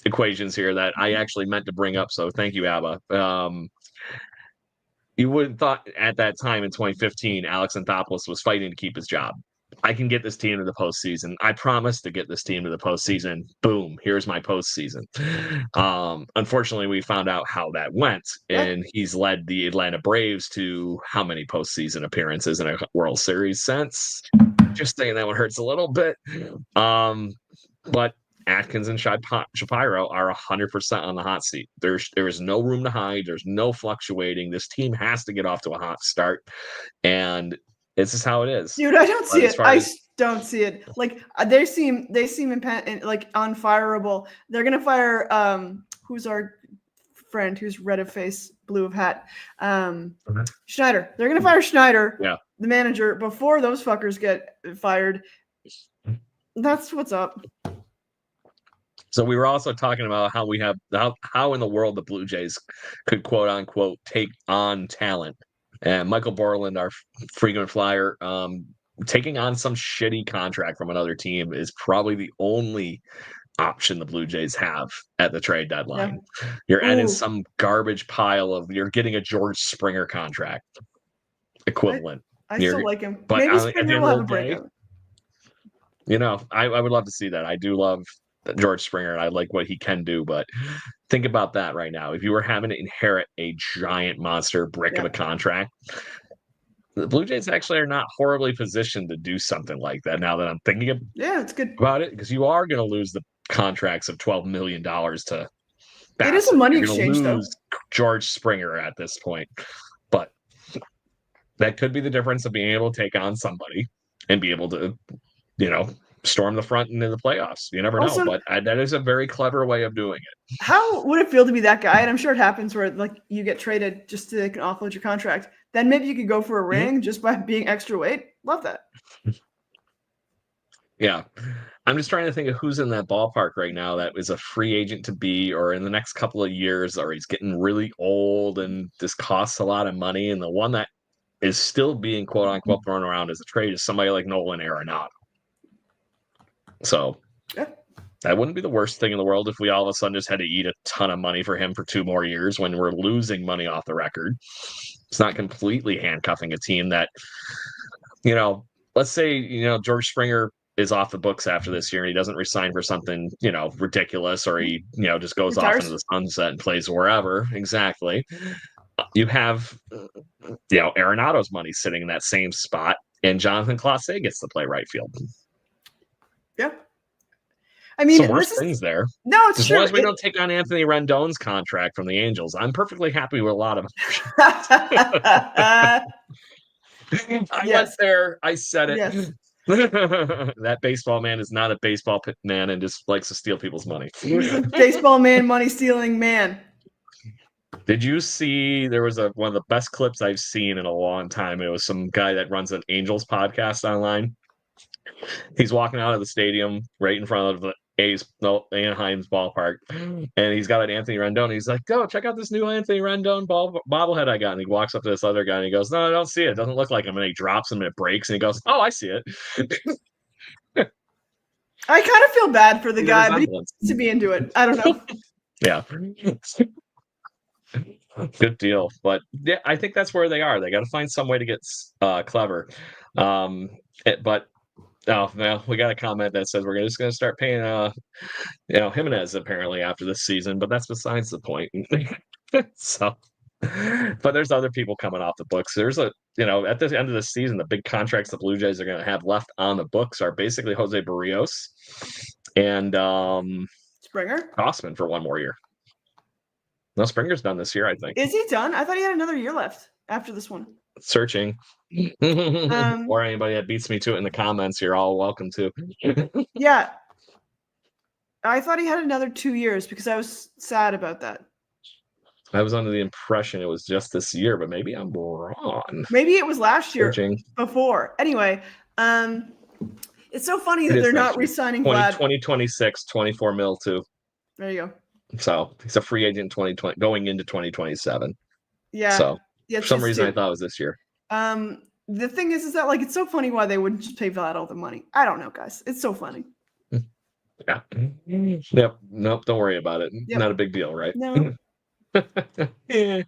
equations here that I actually meant to bring up. So thank you, Abba. You would have thought at that time in 2015, Alex Anthopoulos was fighting to keep his job. I can get this team to the postseason. I promised to get this team to the postseason. Boom, here's my postseason. Unfortunately, we found out how that went, and he's led the Atlanta Braves to how many postseason appearances in a World Series since? Just saying that one hurts a little bit. But Atkins and Shapiro are 100% on the hot seat. There is no room to hide. There's no fluctuating. This team has to get off to a hot start, and this is how it is. Dude, I don't see it. I don't see it. Like they seem like unfireable. They're gonna fire who's our friend who's red of face, blue of hat, Schneider. They're gonna fire Schneider, the manager, before those fuckers get fired. That's what's up. So we were also talking about how we have how in the world the Blue Jays could quote unquote take on talent. And Michael Borland, our frequent flyer, taking on some shitty contract from another team is probably the only option the Blue Jays have at the trade deadline. Yeah. You're ending some garbage pile of you're getting a George Springer contract equivalent. I still like him. But maybe Springer will have a breakout. You know, I would love to see that. I do love George Springer, and I like what he can do, but think about that right now. If you were having to inherit a giant monster brick of a contract, the Blue Jays actually are not horribly positioned to do something like that now that I'm thinking it's good about it, because you are going to lose the contracts of $12 million to Bassett. It is a money exchange, though. George Springer at this point, but that could be the difference of being able to take on somebody and be able to, storm the front into the playoffs. You never know, but that is a very clever way of doing it. How would it feel to be that guy? And I'm sure it happens where like you get traded just so they can offload your contract. Then maybe you could go for a ring just by being extra weight. Love that. Yeah. I'm just trying to think of who's in that ballpark right now that is a free agent to be, or in the next couple of years, or he's getting really old and this costs a lot of money. And the one that is still being quote unquote thrown around as a trade is somebody like Nolan Arenado. So that wouldn't be the worst thing in the world if we all of a sudden just had to eat a ton of money for him for 2 more years when we're losing money off the record. It's not completely handcuffing a team that, let's say, George Springer is off the books after this year and he doesn't resign for something, ridiculous, or he, just goes off into the sunset and plays wherever. Exactly. You have, Arenado's money sitting in that same spot, and Jonathan Clase gets to play right field. Yeah. I mean, some worse things there. No, it's as true. As long as we don't take on Anthony Rendon's contract from the Angels, I'm perfectly happy with a lot of I went there. I said it. Yes. That baseball man is not a baseball man and just likes to steal people's money. He's a baseball man, money stealing man. Did you see there was one of the best clips I've seen in a long time? It was some guy that runs an Angels podcast online. He's walking out of the stadium right in front of the Anaheim's ballpark, and he's got an Anthony Rendon. He's like, "Go check out this new Anthony Rendon bobblehead I got." And he walks up to this other guy and he goes, "No, I don't see it. It doesn't look like him." And he drops him and it breaks. And he goes, "Oh, I see it." I kind of feel bad for the guy, but he wants to be into it. I don't know. Yeah. Good deal. But yeah, I think that's where they are. They got to find some way to get clever. But we got a comment that says we're just going to start paying Jimenez apparently after this season, but that's besides the point. So, but there's other people coming off the books. There's at the end of the season, the big contracts the Blue Jays are going to have left on the books are basically Jose Barrios and Springer Gossman for 1 more year. No, Springer's done this year, I think. Is he done? I thought he had another year left after this one. Searching. Or anybody that beats me to it in the comments, you're all welcome to. Yeah. I thought he had another 2 years because I was sad about that. I was under the impression it was just this year, but maybe I'm wrong. Maybe it was last year Searching. before. Anyway, it's so funny It that is they're next not year. re-signing Vlad. 2026, 24 mil too. There you go. So he's a free agent 2020 going into 2027. Yeah. So Yeah, for some reason I thought it was this year. The thing is that like it's so funny why they wouldn't just pay Vlad all the money. I don't know, guys. It's so funny. Yeah. Yep. Nope. Don't worry about it. Yep. Not a big deal, right? No. Yeah.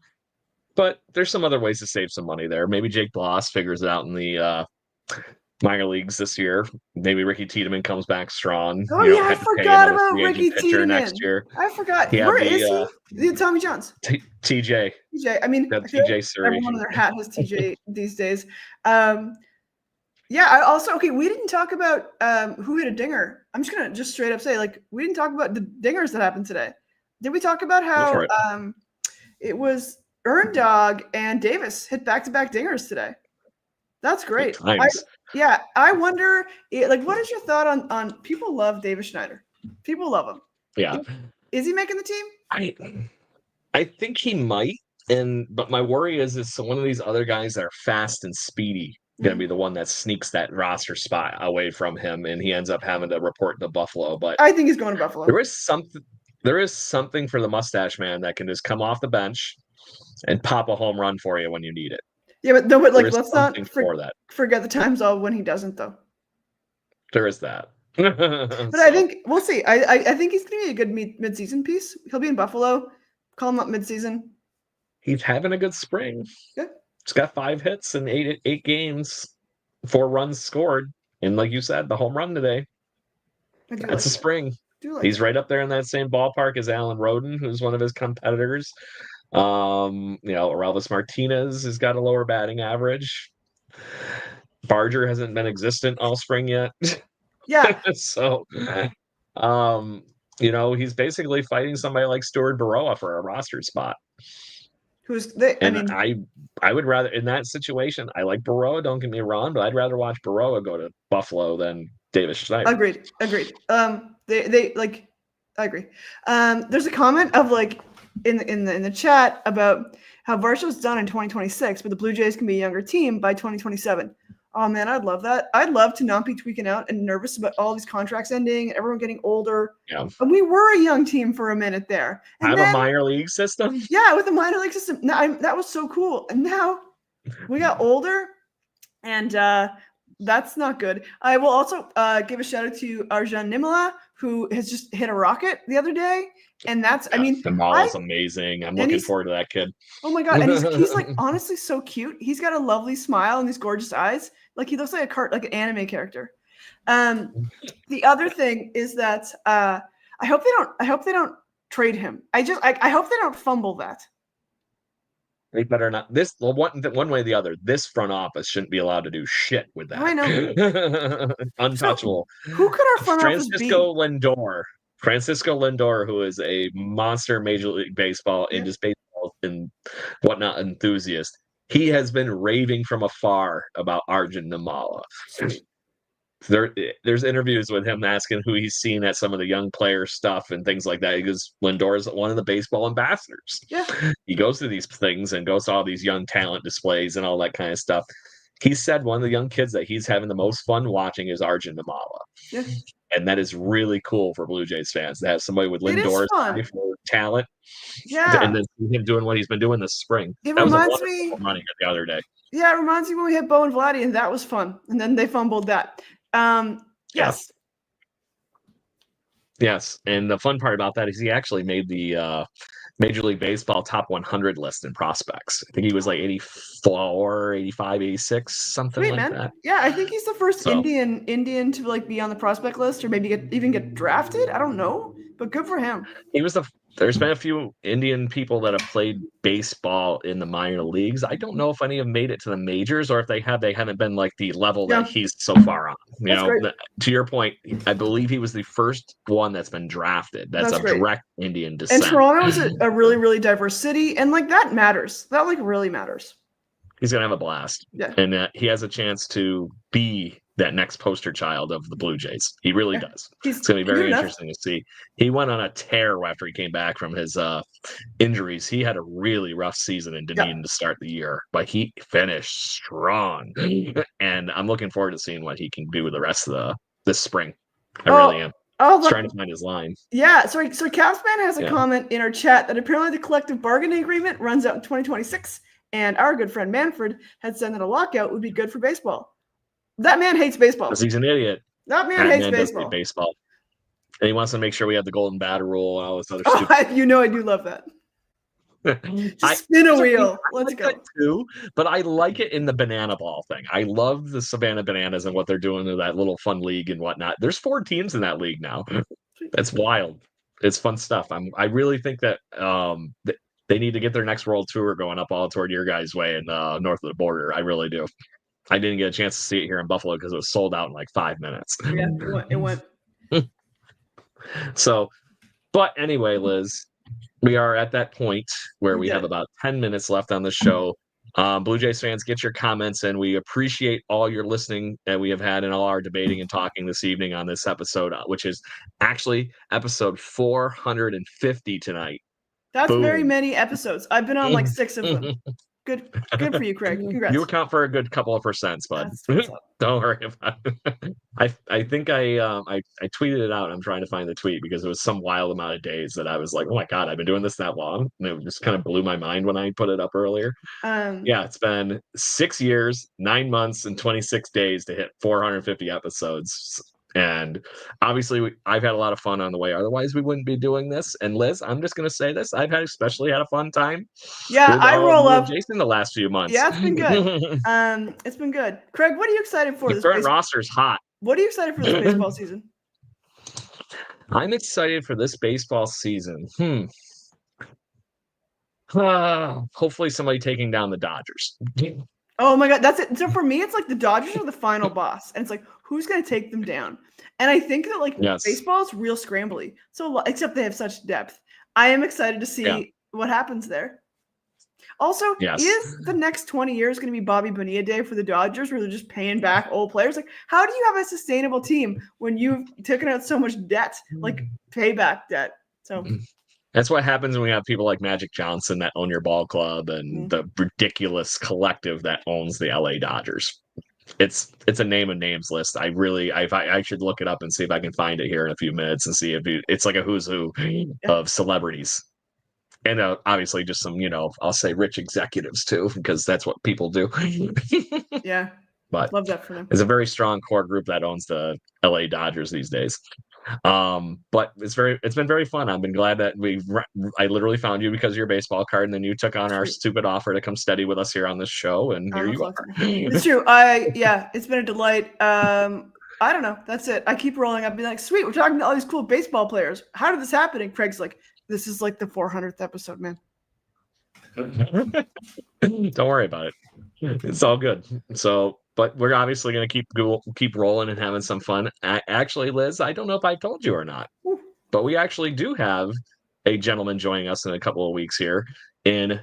But there's some other ways to save some money there. Maybe Jake Bloss figures it out in the minor leagues this year. Maybe Ricky Tiedemann comes back strong. Oh, You yeah, I have to pay forgot another about free agent Ricky pitcher Tiedemann. next year. I forgot. He had Where the, is he? Tommy John's. TJ. TJ. I mean, That I feel TJ like Surrey. everyone on their hat has TJ these days. Yeah, I also we didn't talk about who hit a dinger. I'm just gonna straight up say, like, we didn't talk about the dingers that happened today. Did we talk about how it was Dog and Davis hit back-to-back dingers today? That's great. I wonder, what is your thought on people love Davis Schneider? People love him. Yeah. Is he making the team? I think he might, but my worry is it's one of these other guys that are fast and speedy going to be the one that sneaks that roster spot away from him, and he ends up having to report to Buffalo. But I think he's going to Buffalo. There is something for the mustache man that can just come off the bench and pop a home run for you when you need it. Yeah, but let's not forget the times when he doesn't, though. There is that. But I think we'll see. I think he's going to be a good mid-season piece. He'll be in Buffalo. Call him up mid-season. He's having a good spring. Yeah. He's got 5 hits in 8 games, 4 runs scored. And like you said, the home run today. That's a spring. He's right up there in that same ballpark as Alan Roden, who's one of his competitors. Orelvis Martinez has got a lower batting average. Barger hasn't been existent all spring yet. Yeah. So, he's basically fighting somebody like Stuart Baroa for a roster spot. I would rather, in that situation, I like Baroa, don't get me wrong, but I'd rather watch Baroa go to Buffalo than Davis Schneider. Agreed. I agree. There's a comment of in the chat about how Varsho's done in 2026, but the Blue Jays can be a younger team by 2027. Oh man, I'd love that. I'd love to not be tweaking out and nervous about all these contracts ending, everyone getting older. Yeah. And we were a young team for a minute there. And a minor league system? Yeah, with the minor league system. That was so cool. And now we got older, and that's not good. I will also give a shout out to Arjun Nimala, who has just hit a rocket the other day. And that's, Nimala's amazing. I'm looking forward to that kid. Oh my God. And he's honestly so cute. He's got a lovely smile and these gorgeous eyes. He looks like an anime character. The other thing is that I hope they don't trade him. I hope they don't fumble that. They better not. One way or the other, this front office shouldn't be allowed to do shit with that. I know. Untouchable. So, who could our front office be? Francisco Lindor, who is a monster Major League Baseball and just baseball and whatnot enthusiast. He has been raving from afar about Arjun Nimala. There's interviews with him asking who he's seen at some of the young player stuff and things like that. He goes, Lindor is one of the baseball ambassadors. Yeah. He goes to these things and goes to all these young talent displays and all that kind of stuff. He said one of the young kids that he's having the most fun watching is Arjun Nimala. Yeah. And that is really cool for Blue Jays fans to have somebody with Lindor's talent. Yeah. And then him doing what he's been doing this spring. It reminds me running it the other day. Yeah, it reminds me when we hit Bo and Vladdy, and that was fun. And then they fumbled that. Yes. Yes. And the fun part about that is he actually made the Major League Baseball top 100 list in prospects. I think he was 84, 85, 86, something that. Yeah, I think he's the first Indian to be on the prospect list or maybe even get drafted. I don't know, but good for him. He was there's been a few Indian people that have played baseball in the minor leagues. I don't know if any have made it to the majors or if they haven't been the level that he's so far on. To your point, I believe he was the first one that's been drafted. That's a direct Indian descent. And Toronto is a really, really diverse city. And that matters. That really matters. He's going to have a blast. Yeah. And he has a chance to be that next poster child of the Blue Jays. He really does. It's going to be very interesting to see. He went on a tear after he came back from his injuries. He had a really rough season in Dunedin to start the year, but he finished strong. And I'm looking forward to seeing what he can do with the rest of this spring. I really am. He's trying to find his line. Yeah. So Capsman has a comment in our chat that apparently the collective bargaining agreement runs out in 2026. And our good friend Manfred had said that a lockout would be good for baseball. That man hates baseball. Because he's an idiot. That man hates baseball. And he wants to make sure we have the golden batter rule and all this other stuff. You know I do love that. Just spin a wheel. Let's go. Too, but I like it in the banana ball thing. I love the Savannah Bananas and what they're doing in that little fun league and whatnot. There's 4 teams in that league now. That's wild. It's fun stuff. I really think that they need to get their next world tour going up all toward your guys' way in north of the border. I really do. I didn't get a chance to see it here in Buffalo because it was sold out in like 5 minutes. Yeah, it went. So, but anyway, Liz, we are at that point where we have about 10 minutes left on the show. Blue Jays fans, get your comments in. We appreciate all your listening that we have had and all our debating and talking this evening on this episode, which is actually episode 450 tonight. That's very many episodes. I've been on like 6 of them. Good for you, Craig. Congrats. You account for a good couple of percents, bud. Don't worry about it. I think I tweeted it out. I'm trying to find the tweet because it was some wild amount of days that I was like, oh my God, I've been doing this that long. And it just kind of blew my mind when I put it up earlier. It's been 6 years, 9 months, and 26 days to hit 450 episodes. And obviously, I've had a lot of fun on the way. Otherwise, we wouldn't be doing this. And Liz, I'm just going to say this. I've especially had a fun time. Yeah, I roll up. Jason the last few months. Yeah, it's been good. It's been good. Craig, what are you excited for? The current roster's hot. What are you excited for this baseball season? I'm excited for this baseball season. Hopefully somebody taking down the Dodgers. Oh my God, that's it. So for me, it's like the Dodgers are the final boss, and it's like who's going to take them down? And I think that baseball is real scrambly. So except they have such depth. I am excited to see what happens there. Also, is the next 20 years going to be Bobby Bonilla Day for the Dodgers, where they're just paying back old players? Like, how do you have a sustainable team when you've taken out so much debt, like payback debt? So. That's what happens when we have people like Magic Johnson that own your ball club and the ridiculous collective that owns the LA Dodgers. It's a name of names list. I should look it up and see if I can find it here in a few minutes and see if it's like a who's who of celebrities. And obviously just some, I'll say rich executives too, because that's what people do. Yeah. But love that for them. It's a very strong core group that owns the LA Dodgers these days. But it's been very fun. I've been glad that I literally found you because of your baseball card, and then you took on our stupid offer to come study with us here on this show, and here you are. It's true. It's been a delight. I don't know. That's it. I keep rolling up and be like, sweet, we're talking to all these cool baseball players. How did this happen? And Craig's like, this is like the 400th episode, man. Don't worry about it. It's all good. So, but we're obviously going to keep rolling and having some fun. Actually, Liz, I don't know if I told you or not, but we actually do have a gentleman joining us in a couple of weeks here. In one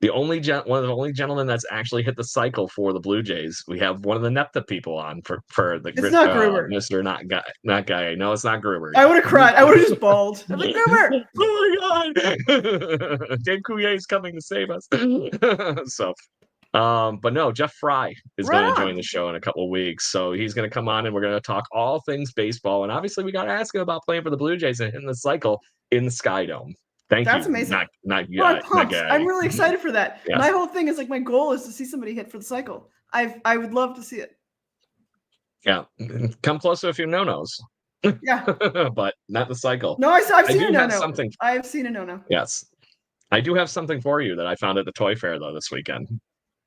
of the only gentlemen that's actually hit the cycle for the Blue Jays. We have one of the NEPTA people on for the it's not Gruber. Mr. Not guy. No, it's not Gruber. I would have cried. I would have just bawled. I'm like, Gruber. Oh my God. Dave Coulier is coming to save us. So. But no, Jeff Fry is going to join the show in a couple of weeks. So he's going to come on and we're going to talk all things baseball. And obviously we got to ask him about playing for the Blue Jays and hitting the cycle in the Sky Dome. That's amazing. Not I'm really excited for that. Yes. My whole thing is like, my goal is to see somebody hit for the cycle. I would love to see it. Yeah. Come close to a few no-nos. Yeah. But not the cycle. No, I've seen a no-no. I've seen a no-no. Yes. I do have something for you that I found at the Toy Fair though this weekend.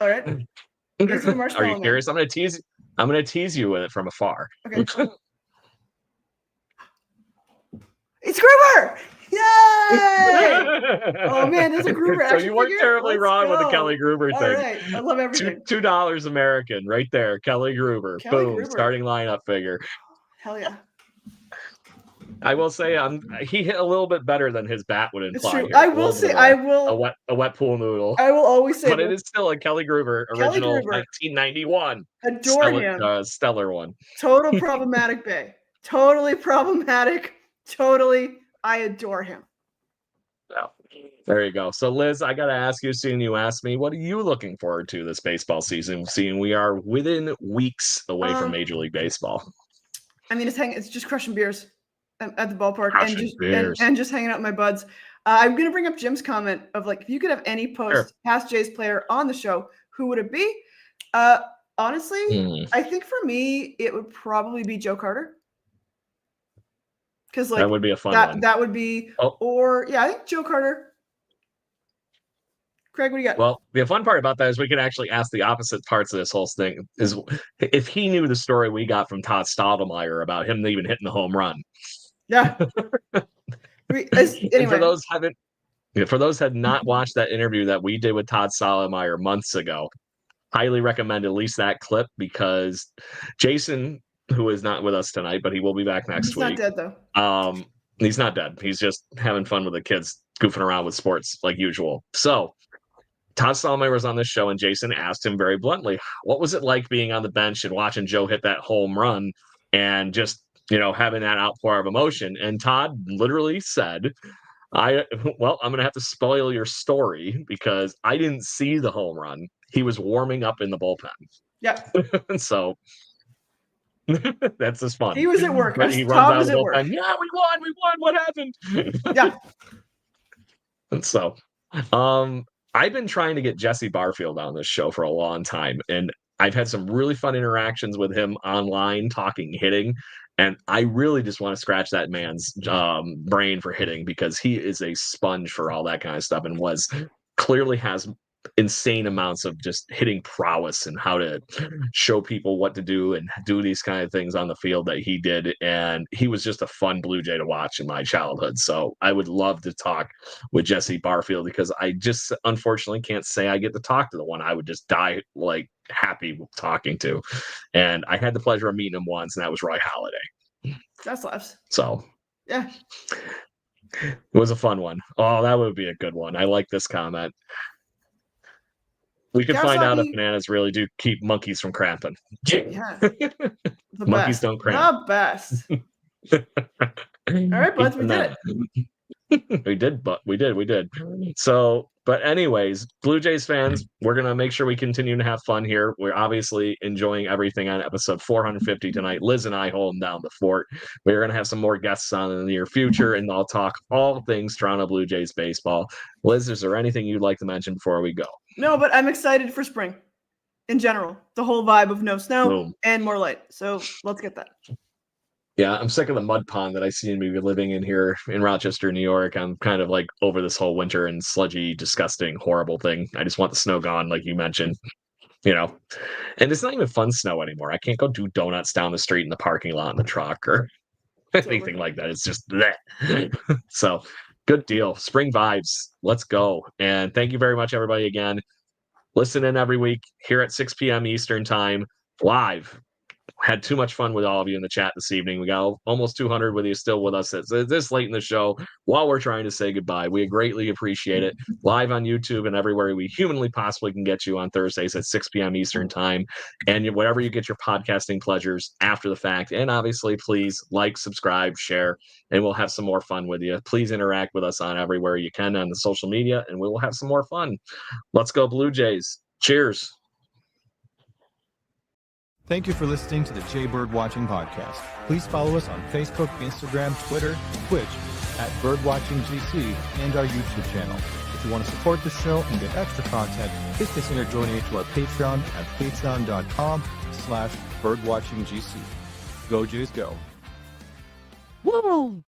All right. Are you curious? I'm going to tease you with it from afar. Okay. It's Gruber! Yay! Oh man, there's a Gruber action So you weren't terribly wrong with the Kelly Gruber thing. All right. I love everything. $2 American right there. Kelly Gruber. Boom. Starting lineup figure. Hell yeah. I will say he hit a little bit better than his bat would It's imply. true. Here. I will say a wet pool noodle. I will always say But it is still a Kelly Gruber original 1991 adore him. stellar one. Total problematic Bay. Totally problematic. Totally. I adore him. Yeah. There you go. So, Liz, I got to ask you, seeing you asked me, what are you looking forward to this baseball season, seeing we are within weeks away from Major League Baseball? I mean, it's just crushing beers at the ballpark and just hanging out with my buds. I'm going to bring up Jim's comment of like, if you could have any past Jays player on the show, who would it be? Honestly, I think for me, it would probably be Joe Carter. Because like that would be a fun one. That would be, I think Joe Carter. Craig, what do you got? Well, the fun part about that is we could actually ask the opposite parts of this whole thing. Is if he knew the story we got from Todd Stottlemyre about him even hitting the home run. Yeah. Anyway. For those who had not watched that interview that we did with Todd Stottlemyre months ago, highly recommend at least that clip, because Jason, who is not with us tonight, but he will be back next week. He's not dead though. He's not dead. He's just having fun with the kids, goofing around with sports like usual. So Todd Stottlemyre was on this show, and Jason asked him very bluntly, what was it like being on the bench and watching Joe hit that home run and just, having that outpour of emotion? And Todd literally said, I'm going to have to spoil your story because I didn't see the home run. He was warming up in the bullpen. Yeah. So that's just fun. He was at work. He runs out of the bullpen. Yeah, we won. What happened? Yeah. And so, I've been trying to get Jesse Barfield on this show for a long time, and I've had some really fun interactions with him online, talking hitting, and I really just want to scratch that man's brain for hitting, because he is a sponge for all that kind of stuff, and clearly has insane amounts of just hitting prowess and how to show people what to do and do these kind of things on the field that he did. And he was just a fun Blue Jay to watch in my childhood. So I would love to talk with Jesse Barfield, because I just unfortunately can't say I get to talk to the one I would just die like happy talking to. And I had the pleasure of meeting him once, and that was Roy Halladay. That slaps. So yeah, it was a fun one. Oh, that would be a good one. I like this comment. We could find out if bananas really do keep monkeys from cramping. Yeah. Monkeys don't cramp. The best. All right, buds, we did it. we did. So, but anyways, Blue Jays fans, we're going to make sure we continue to have fun here. We're obviously enjoying everything on episode 450 tonight. Liz and I holding down the fort. We're going to have some more guests on in the near future, and I'll talk all things Toronto Blue Jays baseball. Liz, is there anything you'd like to mention before we go? No, but I'm excited for spring in general. The whole vibe of no snow and more light. So let's get that. Yeah, I'm sick of the mud pond that I seem to be living in here in Rochester, New York. I'm kind of like over this whole winter and sludgy, disgusting, horrible thing. I just want the snow gone, like you mentioned, And it's not even fun snow anymore. I can't go do donuts down the street in the parking lot in the truck or anything like that. It's just bleh. So good deal. Spring vibes. Let's go. And thank you very much, everybody, again. Listen in every week here at 6 p.m. Eastern time, live. Had too much fun with all of you in the chat this evening. We got almost 200 with you still with us this late in the show while we're trying to say goodbye. We greatly appreciate it. Live on YouTube and everywhere we humanly possibly can get you on Thursdays at 6 p.m. Eastern time. And whatever you get your podcasting pleasures after the fact. And obviously, please like, subscribe, share, and we'll have some more fun with you. Please interact with us on everywhere you can on the social media, and we will have some more fun. Let's go Blue Jays. Cheers. Thank you for listening to the Jay Bird Watching Podcast. Please follow us on Facebook, Instagram, Twitter, Twitch at BirdwatchingGC, and our YouTube channel. If you want to support the show and get extra content, please consider joining to our Patreon at patreon.com/birdwatchinggc. Go Jays, go. Woo!